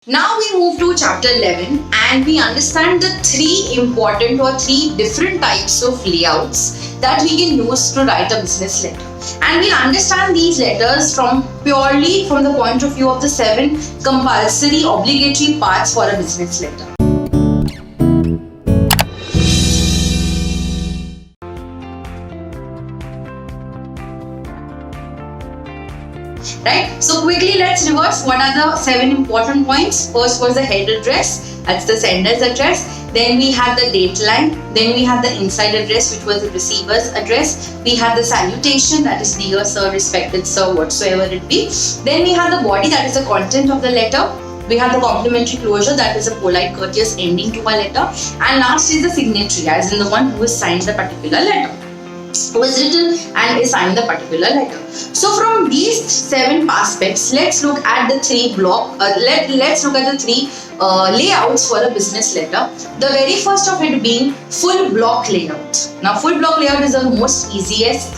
Now we move to chapter 11 and we understand the three important or three different types of layouts that we can use to write a business letter. And we'll understand these letters purely from the point of view of the 7 compulsory obligatory parts for a business letter. Right? So quickly let's reverse. What are the 7 important points? First was the head address, that's the sender's address. Then we had the date line. Then we had the inside address, which was the receiver's address. We had the salutation, that is dear sir, respected sir, whatsoever it be. Then we had the body, that is the content of the letter. We have the complimentary closure, that is a polite, courteous ending to a letter. And last is the signatory, as in the one who has signed the particular letter, who has written and is signed the particular letter. So from these 7 aspects, let's look at the 3 let's look at the 3 layouts for a business letter. The very first of it being full block layout. Now full block layout is the most easiest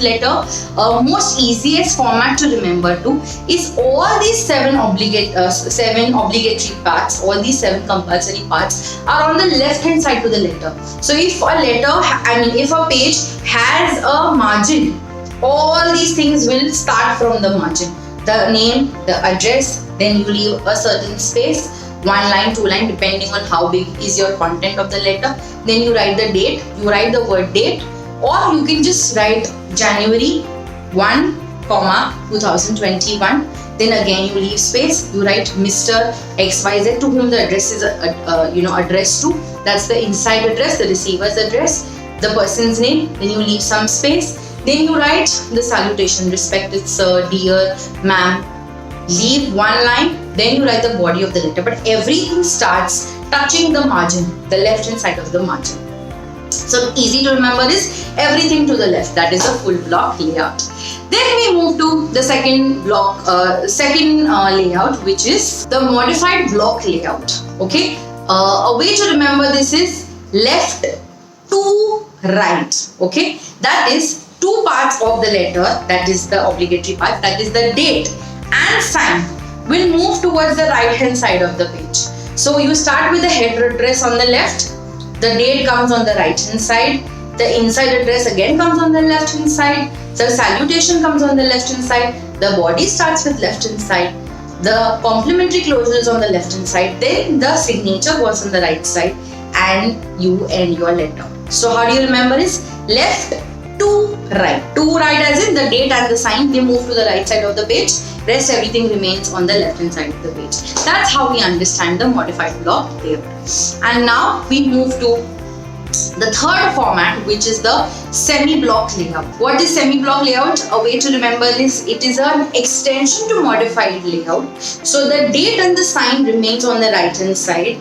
format to remember to. Is all these 7 obligatory parts, all these 7 compulsory parts are on the left hand side to the letter. So if a page has a margin, all these things will start from the margin. The name, the address, then you leave a certain space, 1 line, 2 line, depending on how big is your content of the letter. Then you write the date, you write the word date, or you can just write January 1, 2021. Then again you leave space, you write Mr. XYZ, to whom the address is addressed to. That's the inside address, the receiver's address, the person's name. Then you leave some space. Then you write the salutation, respected sir, dear, ma'am. Leave 1 line, then you write the body of the letter. But everything starts touching the margin, the left hand side of the margin. So easy to remember is everything to the left. That is a full block layout. Then we move to the second layout, which is the modified block layout. Okay, a way to remember this is left to right. Okay, that is 2 parts of the letter, that is the obligatory part, that is the date and sign, will move towards the right hand side of the page. So you start with the head address on the left, the date comes on the right hand side, the inside address again comes on the left hand side, the salutation comes on the left hand side, the body starts with left hand side, the complimentary closure is on the left hand side, then the signature goes on the right side, and you end your letter. So how do you remember is left to right. To right as in the date and the sign, they move to the right side of the page. Rest everything remains on the left hand side of the page. That's how we understand the modified block layout. And now we move to the third format, which is the semi-block layout. What is semi-block layout? A way to remember is it is an extension to modified layout. So the date and the sign remains on the right hand side.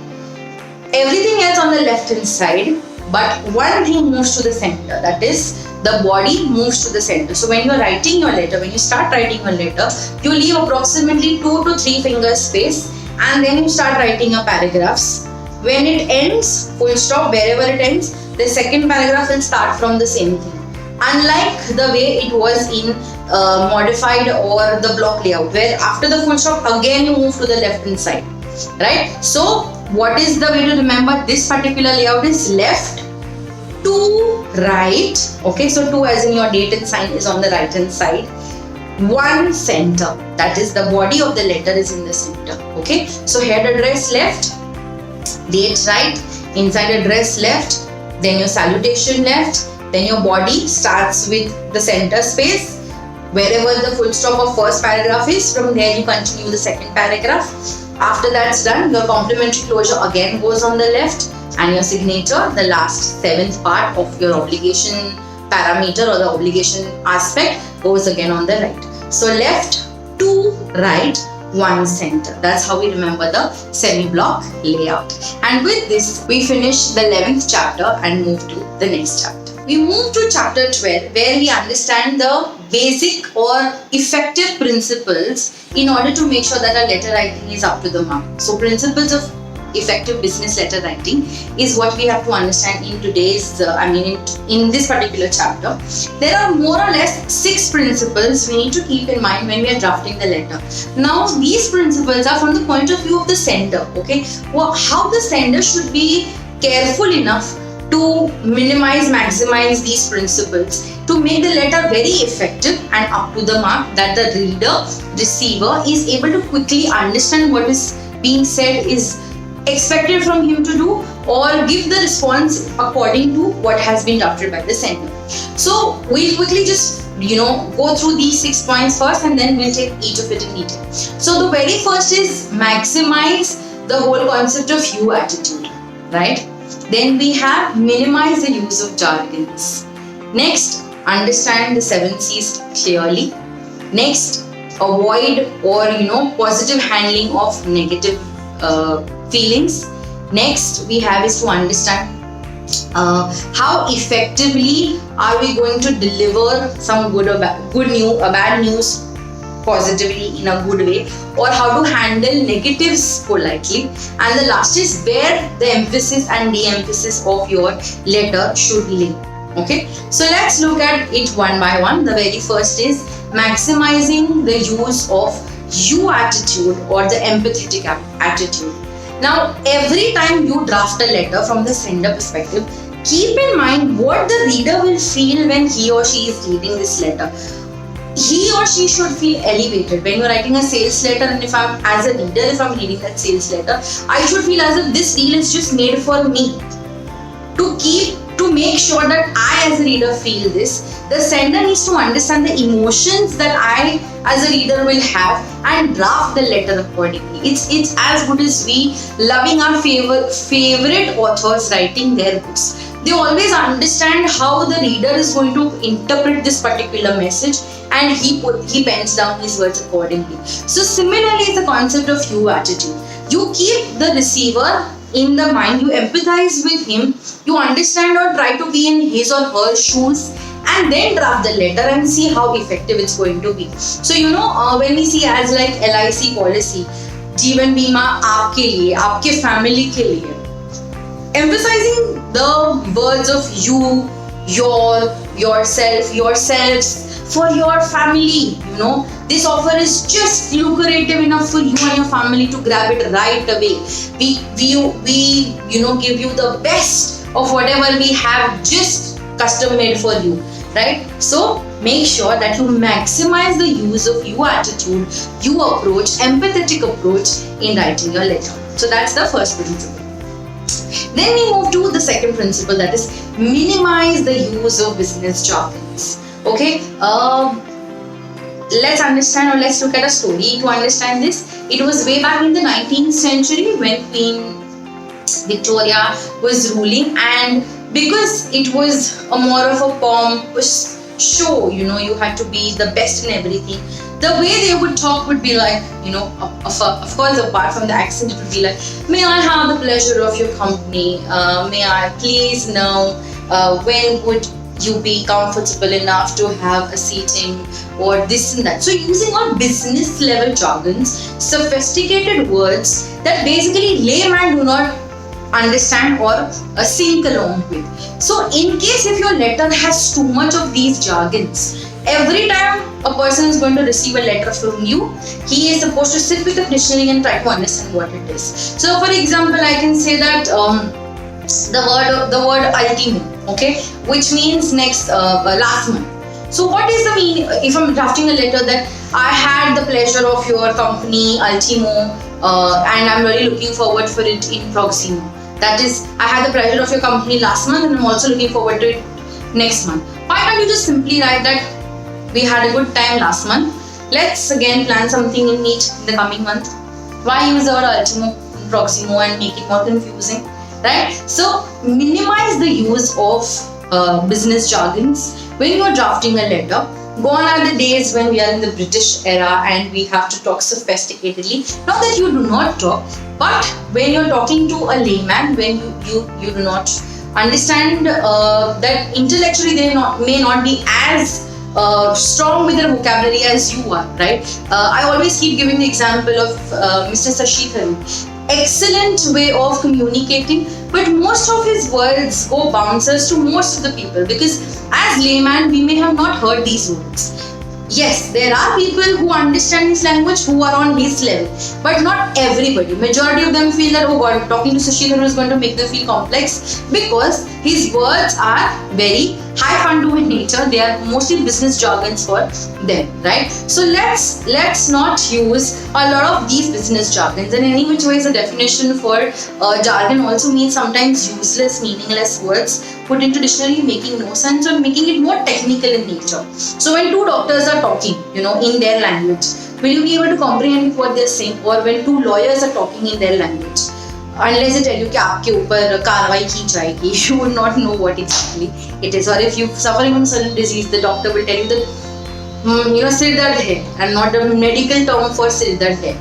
Everything else on the left hand side, but one thing moves to the center, that is the body moves to the center. So when you are writing your letter, when you start writing your letter, you leave approximately 2 to 3 fingers space, and then you start writing your paragraphs. When it ends, full stop, wherever it ends, the second paragraph will start from the same thing. Unlike the way it was in modified or the block layout, where after the full stop again you move to the left hand side, right? So what is the way to remember this particular layout is left to right. Okay, so 2 as in your date and sign is on the right hand side, 1 center, that is the body of the letter is in the center. Okay, so head address left, date right, inside address left, then your salutation left, then your body starts with the center space. Wherever the full stop of first paragraph is, from there you continue the second paragraph. After that's done, your complimentary closure again goes on the left, and your signature, the last 7th part of your obligation parameter or the obligation aspect, goes again on the right. So left to right, 1 center. That's how we remember the semi-block layout. And with this, we finish the 11th chapter and move to the next chapter. We move to chapter 12, where we understand the basic or effective principles in order to make sure that our letter writing is up to the mark. So principles of effective business letter writing is what we have to understand in today's, in this particular chapter. There are more or less 6 principles we need to keep in mind when we are drafting the letter. Now, these principles are from the point of view of the sender, okay? How the sender should be careful enough to maximize these principles to make the letter very effective and up to the mark, that the receiver is able to quickly understand what is being said is expected from him to do, or give the response according to what has been drafted by the sender. So we'll quickly just go through these 6 points first, and then we'll take each of it in detail. So the very first is maximize the whole concept of you attitude, right? Then we have minimize the use of jargons. Next, understand the 7 C's clearly. Next, avoid or positive handling of negative feelings. Next, we have is to understand how effectively are we going to deliver some bad news positively in a good way, or how to handle negatives politely. And the last is where the emphasis and de-emphasis of your letter should lay. Okay, so let's look at it one by one. The very first is maximizing the use of you attitude or the empathetic attitude. Now, every time you draft a letter from the sender perspective, keep in mind what the reader will feel when he or she is reading this letter. He or she should feel elevated. When you're writing a sales letter, and if I'm reading that sales letter, I should feel as if this reel is just made for me. To make sure that I as a reader feel this, the sender needs to understand the emotions that I as a reader will have and draft the letter accordingly. It's as good as we loving our favorite authors writing their books. They always understand how the reader is going to interpret this particular message, and he pens down his words accordingly. So similarly is the concept of you attitude. You keep the receiver in the mind, you empathize with him, you understand or try to be in his or her shoes, and then draft the letter and see how effective it's going to be. So when we see as like LIC policy, जीवन बीमा आपके लिए, आपके family के लिए, emphasizing the words of you, yourselves, for your family. This offer is just lucrative enough for you and your family to grab it right away. We give you the best of whatever we have, just custom made for you, right? So make sure that you maximize the use of you attitude, you approach, empathetic approach in writing your letter. So that's the first principle. Then we move to the second principle, that is minimize the use of business jargons. Okay, let's understand, or let's look at a story to understand this. It was way back in the 19th century when Queen Victoria was ruling, and because it was a more of a pompous show, you had to be the best in everything. The way they would talk would be like, of course, apart from the accent, it would be like, may I have the pleasure of your company? May I please know when would you be comfortable enough to have a seating, or this and that. So using all business level jargons, sophisticated words that basically layman do not understand or sink along with. So in case if your letter has too much of these jargons, every time a person is going to receive a letter from you, he is supposed to sit with a dictionary and try to understand what it is. So for example, I can say that the word ultimo, okay, which means last month. So what is the meaning if I'm drafting a letter that I had the pleasure of your company ultimo and I'm really looking forward for it in proximo. That is, I had the pleasure of your company last month and I'm also looking forward to it next month. Why can't you just simply write that we had a good time last month, let's again plan something in neat in the coming month? Why use the word ultimo and proximo and make it more confusing? Right? So minimize the use of business jargons when you are drafting a letter. Gone are the days when we are in the British era and we have to talk sophisticatedly. Not that you do not talk, but when you're talking to a layman, when you do not understand that intellectually they may not be as strong with their vocabulary as you are, right? I always keep giving the example of Mr. Sashi Tharoor. excellent way of communicating, but most of his words go bouncers to most of the people, because as layman we may have not heard these words. Yes, there are people who understand his language, who are on his level, but not everybody. Majority of them feel that, oh God, talking to Sushil is going to make them feel complex, because his words are very high fun in nature. They are mostly business jargons for them, right? So let's not use a lot of these business jargons. And any which ways, a definition for jargon also means sometimes useless, meaningless words put into dictionary, making no sense or making it more technical in nature. So when two doctors are talking, in their language, will you be able to comprehend what they're saying? Or when two lawyers are talking in their language, unless they tell you कि आपके ऊपर कार्रवाई की जाएगी, you would not know what exactly it is. Or if you're suffering from certain disease, the doctor will tell you that सिर दर्द है, and not the medical term for सिर दर्द है.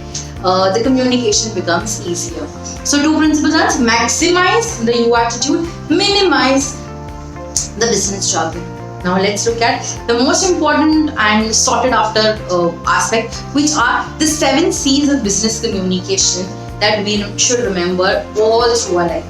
The communication becomes easier. So two principles are maximize the you attitude, minimize the business jargon. Now let's look at the most important and sorted after aspect, which are the 7 C's of business communication that we should remember all through our life.